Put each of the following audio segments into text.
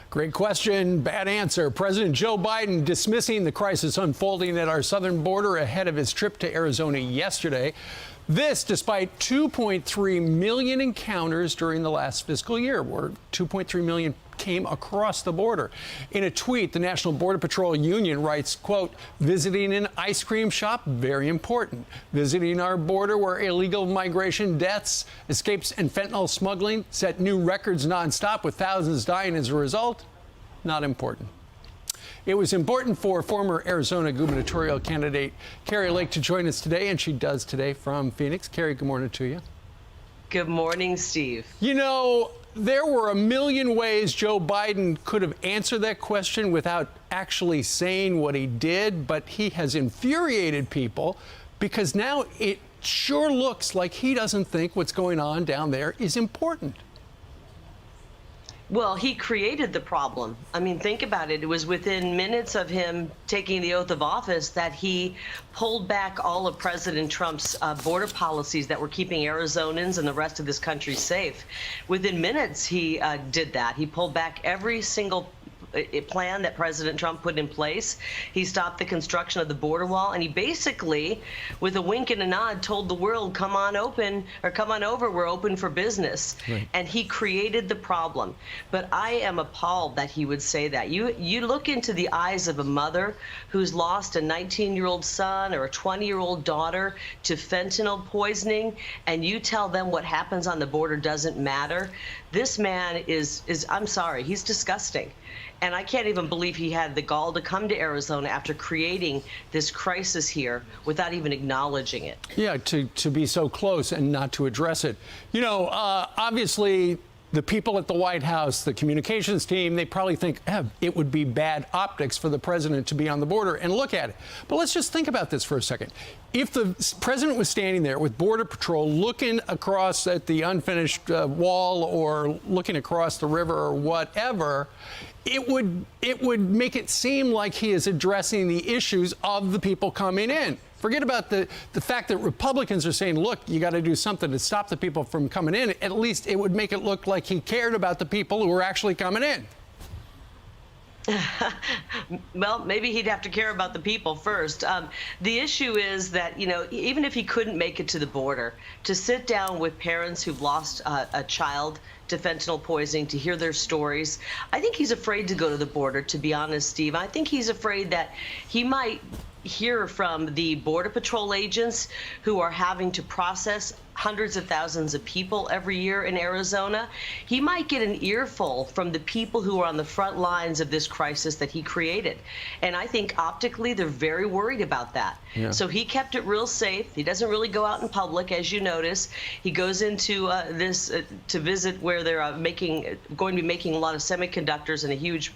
Great question, bad answer. President Joe Biden dismissing the crisis unfolding at our southern border ahead of his trip to Arizona yesterday. This despite 2.3 million encounters during the last fiscal year, where 2.3 million came across the border. In a tweet, the National Border Patrol Union writes, quote, visiting an ice cream shop, very important. Visiting our border where illegal migration, deaths, escapes, and fentanyl smuggling set new records nonstop with thousands dying as a result, not important. It was important for former Arizona gubernatorial candidate Kari Lake to join us today, and she does today from Phoenix. Kari, good morning to you. Good morning, Steve. You know, there were a million ways Joe Biden could have answered that question without actually saying what he did, but he has infuriated people because now it sure looks like he doesn't think what's going on down there is important. Well, he created the problem. I mean, think about it. It was within minutes of him taking the oath of office that he pulled back all of President Trump's border policies that were keeping Arizonans and the rest of this country safe. Within minutes, he did that. He pulled back every single plan that President Trump put in place. He stopped the construction of the border wall, and he basically, with a wink and a nod, told the world, come on open, or come on over, we're open for business. Right. And he created the problem. But I am appalled that he would say that. You look into the eyes of a mother who's lost a 19-year-old son or a 20-year-old daughter to fentanyl poisoning, and you tell them what happens on the border doesn't matter. This man is I'm sorry, he's disgusting. And I can't even believe he had the gall to come to Arizona after creating this crisis here without even acknowledging it. Yeah, to be so close and not to address it. You know, obviously, the people at the White House, the communications team, they probably think it would be bad optics for the president to be on the border and look at it. But let's just think about this for a second. If the president was standing there with Border Patrol looking across at the unfinished wall or looking across the river or whatever, it would make it seem like he is addressing the issues of the people coming in. Forget about the fact that Republicans are saying, look, you got to do something to stop the people from coming in. At least it would make it look like he cared about the people who were actually coming in. Well, maybe he'd have to care about the people first. The issue is that, you know, even if he couldn't make it to the border, to sit down with parents who've lost a child to fentanyl poisoning, to hear their stories, I think he's afraid to go to the border, to be honest, Steve. I think he's afraid that he might hear from the Border Patrol agents who are having to process hundreds of thousands of people every year in Arizona. He might get an earful from the people who are on the front lines of this crisis that he created. And I think optically they're very worried about that. Yeah. So he kept it real safe. He doesn't really go out in public, as you notice. He goes into to visit where they're going to be making a lot of semiconductors in a huge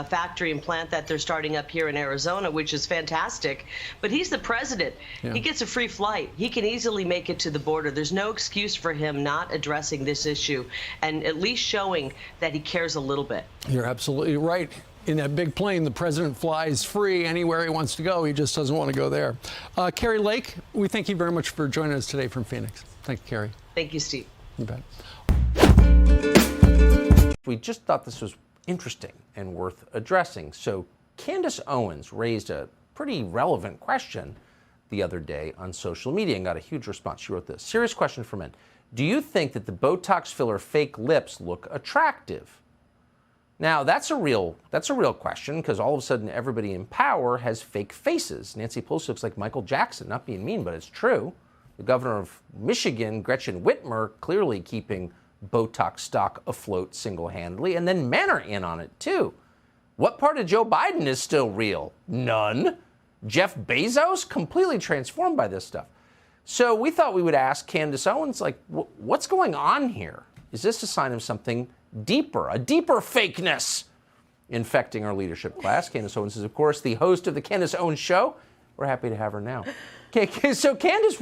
factory and plant that they're starting up here in Arizona, which is fantastic. But he's the president. Yeah. He gets a free flight. He can easily make it to the border. There's no excuse for him not addressing this issue and at least showing that he cares a little bit. You're absolutely right. In that big plane, the president flies free anywhere he wants to go. He just doesn't want to go there. Kari Lake, we thank you very much for joining us today from Phoenix. Thank you, Kari. Thank you, Steve. You bet. We just thought this was interesting and worth addressing. So Candace Owens raised a pretty relevant question the other day on social media and got a huge response. She wrote this: serious question for men. Do you think that the Botox filler fake lips look attractive? Now, that's a real question, because all of a sudden everybody in power has fake faces. Nancy Pelosi looks like Michael Jackson, not being mean, but it's true. The governor of Michigan, Gretchen Whitmer, clearly keeping Botox stock afloat single-handedly, and then men are in on it too. What part of Joe Biden is still real? None. Jeff Bezos, completely transformed by this stuff. So we thought we would ask Candace Owens, like, what's going on here? Is this a sign of something deeper, a deeper fakeness infecting our leadership class? Candace Owens is, of course, the host of the Candace Owens Show. We're happy to have her now. Okay, so Candace,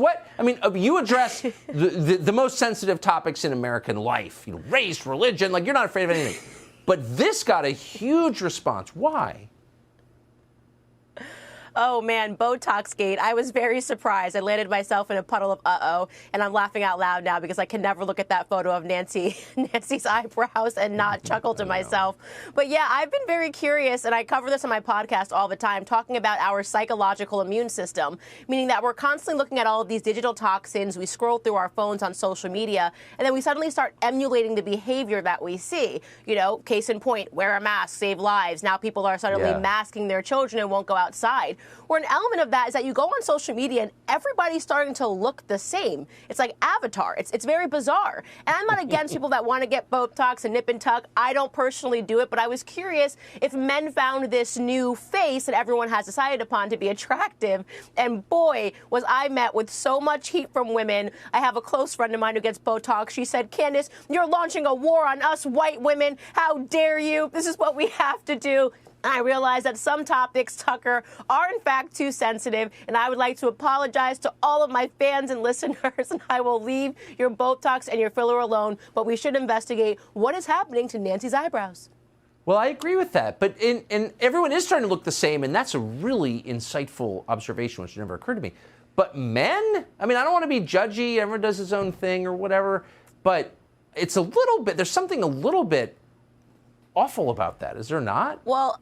you address the most sensitive topics in American life, race, religion, like you're not afraid of anything. But this got a huge response. Why? Oh, man, Botox gate. I was very surprised. I landed myself in a puddle of uh-oh, and I'm laughing out loud now because I can never look at that photo of Nancy's eyebrows and not chuckle to myself. But yeah, I've been very curious, and I cover this on my podcast all the time, talking about our psychological immune system, meaning that we're constantly looking at all of these digital toxins. We scroll through our phones on social media, and then we suddenly start emulating the behavior that we see. You know, case in point, wear a mask, save lives. Now people are suddenly masking their children and won't go outside. Where an element of that is that you go on social media and everybody's starting to look the same. It's like Avatar. It's very bizarre. And I'm not against people that want to get Botox and nip and tuck. I don't personally do it, but I was curious if men found this new face that everyone has decided upon to be attractive. And boy, was I met with so much heat from women. I have a close friend of mine who gets Botox. She said, Candace, you're launching a war on us white women. How dare you? This is what we have to do. I realize that some topics, Tucker, are in fact too sensitive, and I would like to apologize to all of my fans and listeners, and I will leave your Botox and your filler alone, but we should investigate what is happening to Nancy's eyebrows. Well, I agree with that, but and everyone is starting to look the same, and that's a really insightful observation, which never occurred to me. But men? I mean, I don't want to be judgy, everyone does his own thing or whatever, but it's a little bit, there's something a little bit awful about that, is there not? Well,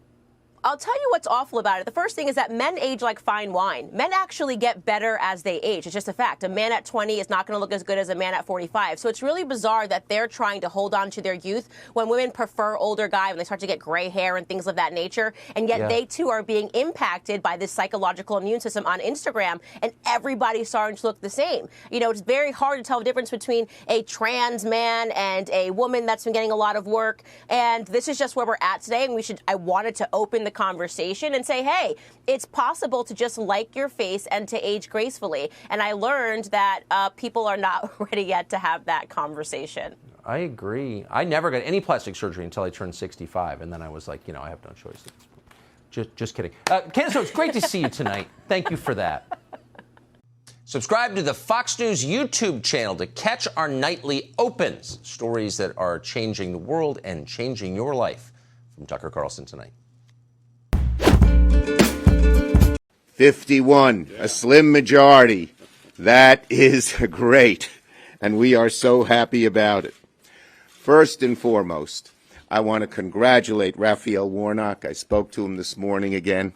I'll tell you what's awful about it. The first thing is that men age like fine wine. Men actually get better as they age. It's just a fact. A man at 20 is not going to look as good as a man at 45. So it's really bizarre that they're trying to hold on to their youth when women prefer older guys, when they start to get gray hair and things of that nature. And yet they too are being impacted by this psychological immune system on Instagram, and everybody's starting to look the same. You know, it's very hard to tell the difference between a trans man and a woman that's been getting a lot of work. And this is just where we're at today. And I wanted to open the conversation and say, hey, it's possible to just like your face and to age gracefully. And I learned that people are not ready yet to have that conversation. I agree. I never got any plastic surgery until I turned 65, and then I was like, you know, I have no choice. Just kidding. Candace, it's great to see you tonight. Thank you for that. Subscribe to the Fox News YouTube channel to catch our nightly opens, stories that are changing the world and changing your life. From Tucker Carlson tonight. 51, a slim majority. That is great, and we are so happy about it. First and foremost, I want to congratulate Raphael Warnock. I spoke to him this morning again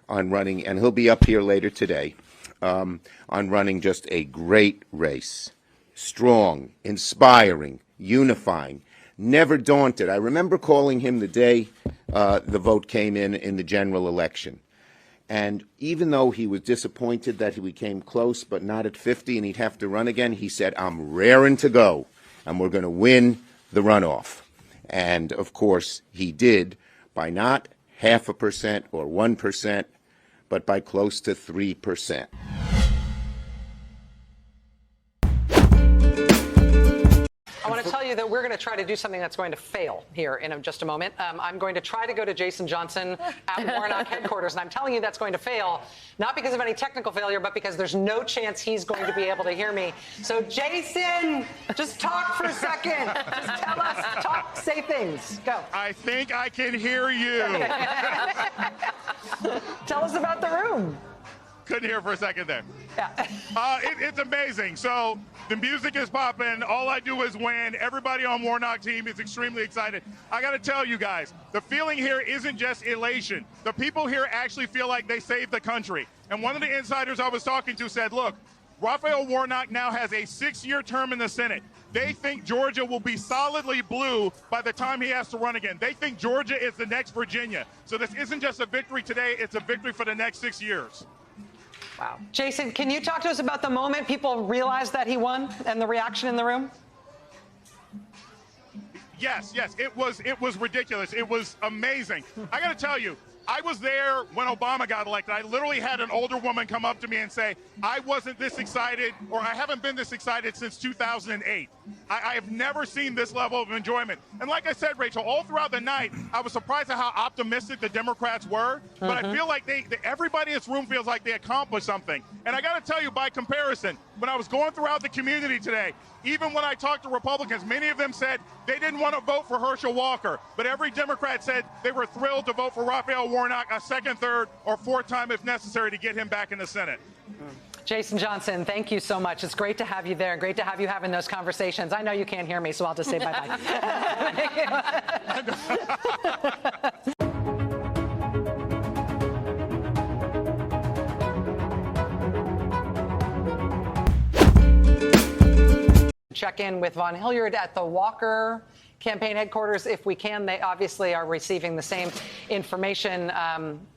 on running, and he'll be up here later today, on running just a great race. Strong, inspiring, unifying, never daunted. I remember calling him the day the vote came in the general election. And even though he was disappointed that he came close, but not at 50, and he'd have to run again, he said, I'm raring to go, and we're going to win the runoff. And, of course, he did by not 0.5% or 1%, but by close to 3%. I want to tell you that we're going to try to do something that's going to fail here in just a moment. I'm going to try to go to Jason Johnson at Warnock headquarters, and I'm telling you that's going to fail, not because of any technical failure, but because there's no chance he's going to be able to hear me. So, Jason, just talk for a second. Just tell us, talk, say things. Go. I think I can hear you. Tell us about the room. Couldn't hear for a second there. Yeah. It's amazing. So the music is popping. All I do is win. Everybody on Warnock team is extremely excited. I got to tell you guys, the feeling here isn't just elation. The people here actually feel like they saved the country. And one of the insiders I was talking to said, look, Raphael Warnock now has a 6-year term in the Senate. They think Georgia will be solidly blue by the time he has to run again. They think Georgia is the next Virginia. So this isn't just a victory today, it's a victory for the next 6 years. Wow. Jason, can you talk to us about the moment people realized that he won and the reaction in the room? Yes, it was ridiculous. It was amazing. I got to tell you, I was there when Obama got elected. I literally had an older woman come up to me and say, I wasn't this excited, or I haven't been this excited since 2008. I have never seen this level of enjoyment. And like I said, Rachel, all throughout the night, I was surprised at how optimistic the Democrats were. But I feel like everybody in this room feels like they accomplished something. And I got to tell you, by comparison, when I was going throughout the community today, even when I talked to Republicans, many of them said they didn't want to vote for Herschelwalker. But every Democrat said they were thrilled to vote for Raphael Warnock a second, third, or fourth time if necessary to get him back in the Senate. Jason Johnson, thank you so much. It's great to have you there. Great to have you having those conversations. I know you can't hear me, so I'll just say bye-bye. Check in with Von Hilliard at the Walker campaign headquarters if we can. They obviously are receiving the same information,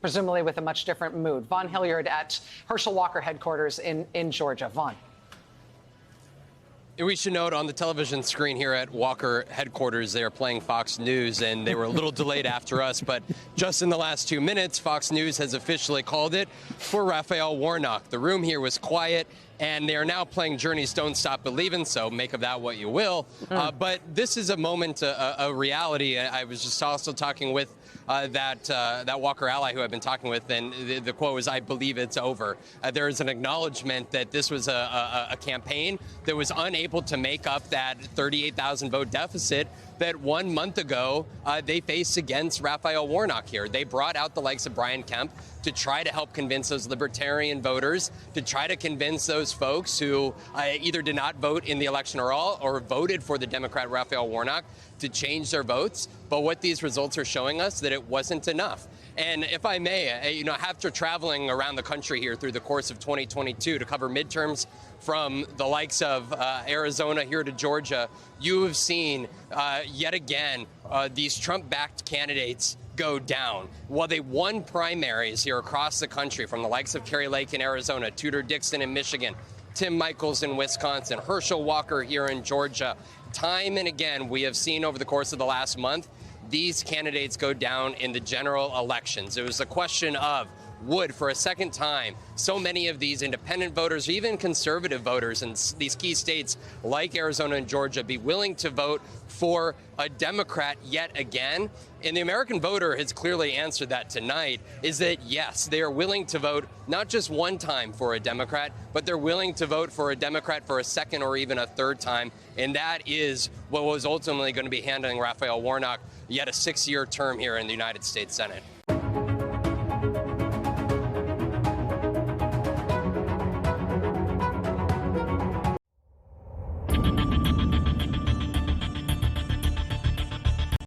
presumably with a much different mood. Von Hilliard at Herschelwalker headquarters in Georgia. Von. We should note on the television screen here at Walker headquarters, they are playing Fox News, and they were a little delayed after us. But just in the last 2 minutes, Fox News has officially called it for Raphael Warnock. The room here was quiet, and they are now playing Journey's Don't Stop Believin', so make of that what you will. But this is a moment, a reality. I was just also talking with that Walker ally who I've been talking with, and the quote was, "I believe it's over." There is an acknowledgement that this was a campaign that was unable to make up that 38,000 vote deficit that 1 month ago they faced against Raphael Warnock here. They brought out the likes of Brian Kemp to try to help convince those libertarian voters, to try to convince those folks who either did not vote in the election at all or voted for the Democrat Raphael Warnock to change their votes. But what these results are showing us, that it wasn't enough. And if I may, after traveling around the country here through the course of 2022 to cover midterms from the likes of Arizona here to Georgia, you have seen yet again these Trump-backed candidates go down. While they won primaries here across the country from the likes of Kerry Lake in Arizona, Tudor Dixon in Michigan, Tim Michels in Wisconsin, Herschelwalker here in Georgia, time and again we have seen over the course of the last month these candidates go down in the general elections. It was a question of, would, for a second time, so many of these independent voters, even conservative voters in these key states like Arizona and Georgia, be willing to vote for a Democrat yet again? And the American voter has clearly answered that tonight, is that yes, they are willing to vote not just one time for a Democrat, but they're willing to vote for a Democrat for a second or even a third time. And that is what was ultimately going to be handing Raphael Warnock yet a 6-year term here in the United States Senate.